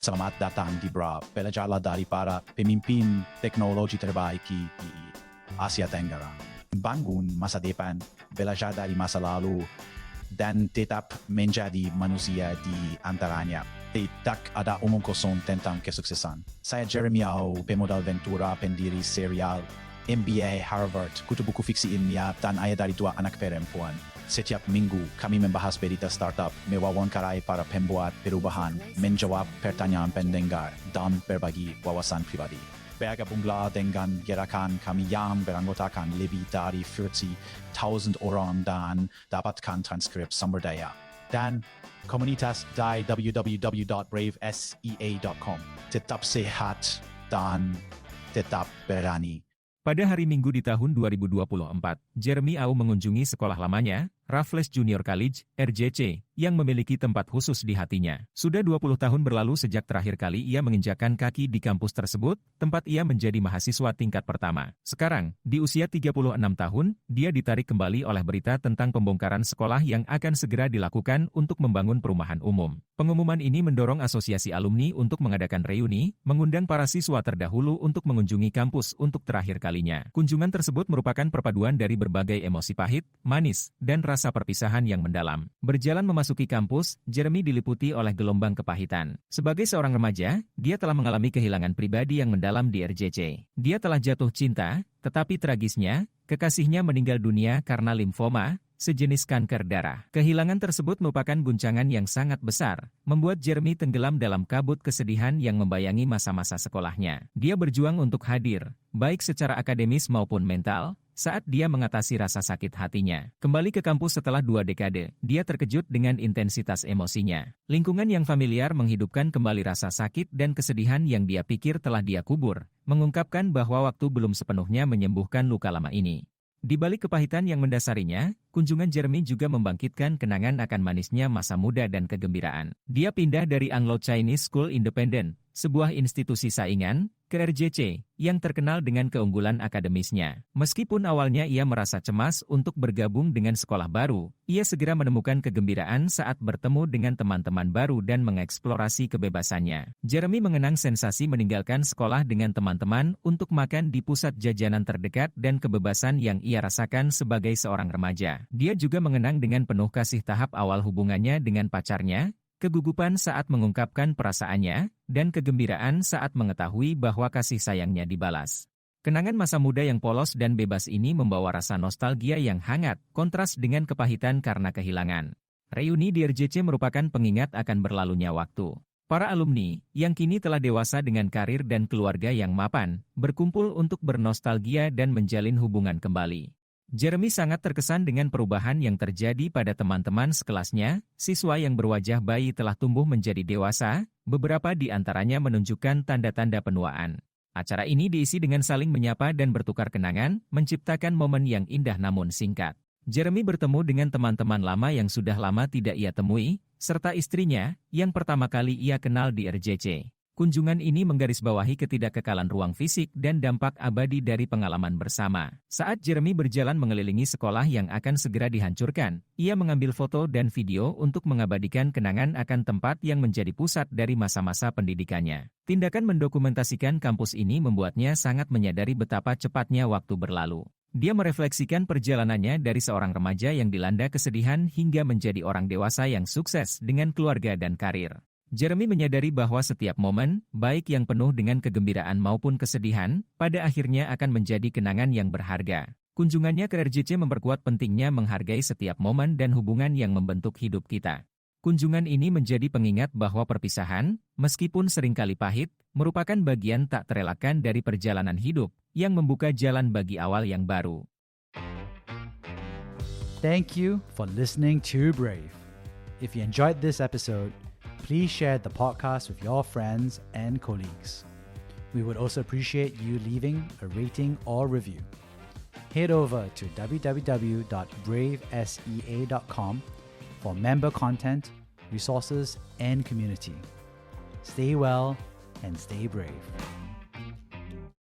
Selamat datang di BRA, belajarlah dari para pemimpin teknologi terbaik di Asia Tenggara. Bangun masa depan, belajar dari masa lalu, dan tetap menjadi manusia di antaranya. Tidak ada omong kosong tentang kesuksesan. Saya Jeremy Au, pemodal Ventura, pendiri serial MBA Harvard, kutu buku fiksi ilmiah, dan ayah dari 2 anak perempuan. Setiap minggu, kami membahas berita startup, mewawancarai para pembuat perubahan, menjawab pertanyaan pendengar, dan berbagi wawasan pribadi. Bergabunglah dengan gerakan kami yang beranggotakan lebih dari 40,000 orang dan dapatkan transkrip sumber daya. Dan komunitas di www.bravesea.com. Tetap sehat dan tetap berani. Pada hari Minggu di tahun 2024, Jeremy Au mengunjungi sekolah lamanya, Raffles Junior College, RJC, yang memiliki tempat khusus di hatinya. Sudah 20 tahun berlalu sejak terakhir kali ia menginjakkan kaki di kampus tersebut, tempat ia menjadi mahasiswa tingkat pertama. Sekarang, di usia 36 tahun, dia ditarik kembali oleh berita tentang pembongkaran sekolah yang akan segera dilakukan untuk membangun perumahan umum. Pengumuman ini mendorong asosiasi alumni untuk mengadakan reuni, mengundang para siswa terdahulu untuk mengunjungi kampus untuk terakhir kalinya. Kunjungan tersebut merupakan perpaduan dari berbagai emosi pahit, manis, dan rasa perpisahan yang mendalam. Berjalan memasuki kampus, Jeremy diliputi oleh gelombang kepahitan. Sebagai seorang remaja, dia telah mengalami kehilangan pribadi yang mendalam di RJC. Dia telah jatuh cinta, tetapi tragisnya, kekasihnya meninggal dunia karena limfoma, sejenis kanker darah. Kehilangan tersebut merupakan guncangan yang sangat besar, membuat Jeremy tenggelam dalam kabut kesedihan yang membayangi masa-masa sekolahnya. Dia berjuang untuk hadir, baik secara akademis maupun mental, saat dia mengatasi rasa sakit hatinya. Kembali ke kampus setelah 2 dekade, dia terkejut dengan intensitas emosinya. Lingkungan yang familiar menghidupkan kembali rasa sakit dan kesedihan yang dia pikir telah dia kubur, mengungkapkan bahwa waktu belum sepenuhnya menyembuhkan luka lama ini. Di balik kepahitan yang mendasarinya, kunjungan Jeremy juga membangkitkan kenangan akan manisnya masa muda dan kegembiraan. Dia pindah dari Anglo-Chinese School Independent, sebuah institusi saingan, ke RJC, yang terkenal dengan keunggulan akademisnya. Meskipun awalnya ia merasa cemas untuk bergabung dengan sekolah baru, ia segera menemukan kegembiraan saat bertemu dengan teman-teman baru dan mengeksplorasi kebebasannya. Jeremy mengenang sensasi meninggalkan sekolah dengan teman-teman untuk makan di pusat jajanan terdekat dan kebebasan yang ia rasakan sebagai seorang remaja. Dia juga mengenang dengan penuh kasih tahap awal hubungannya dengan pacarnya, kegugupan saat mengungkapkan perasaannya, dan kegembiraan saat mengetahui bahwa kasih sayangnya dibalas. Kenangan masa muda yang polos dan bebas ini membawa rasa nostalgia yang hangat, kontras dengan kepahitan karena kehilangan. Reuni di RJC merupakan pengingat akan berlalunya waktu. Para alumni, yang kini telah dewasa dengan karir dan keluarga yang mapan, berkumpul untuk bernostalgia dan menjalin hubungan kembali. Jeremy sangat terkesan dengan perubahan yang terjadi pada teman-teman sekelasnya, siswa yang berwajah bayi telah tumbuh menjadi dewasa, beberapa di antaranya menunjukkan tanda-tanda penuaan. Acara ini diisi dengan saling menyapa dan bertukar kenangan, menciptakan momen yang indah namun singkat. Jeremy bertemu dengan teman-teman lama yang sudah lama tidak ia temui, serta istrinya, yang pertama kali ia kenal di RJC. Kunjungan ini menggarisbawahi ketidakkekalan ruang fisik dan dampak abadi dari pengalaman bersama. Saat Jeremy berjalan mengelilingi sekolah yang akan segera dihancurkan, ia mengambil foto dan video untuk mengabadikan kenangan akan tempat yang menjadi pusat dari masa-masa pendidikannya. Tindakan mendokumentasikan kampus ini membuatnya sangat menyadari betapa cepatnya waktu berlalu. Dia merefleksikan perjalanannya dari seorang remaja yang dilanda kesedihan hingga menjadi orang dewasa yang sukses dengan keluarga dan karir. Jeremy menyadari bahwa setiap momen, baik yang penuh dengan kegembiraan maupun kesedihan, pada akhirnya akan menjadi kenangan yang berharga. Kunjungannya ke RJC memperkuat pentingnya menghargai setiap momen dan hubungan yang membentuk hidup kita. Kunjungan ini menjadi pengingat bahwa perpisahan, meskipun seringkali pahit, merupakan bagian tak terelakkan dari perjalanan hidup, yang membuka jalan bagi awal yang baru. Thank you for listening to Brave. If you enjoyed this episode, please share the podcast with your friends and colleagues. We would also appreciate you leaving a rating or review. Head over to www.bravesea.com for member content, resources, and community. Stay well and stay brave.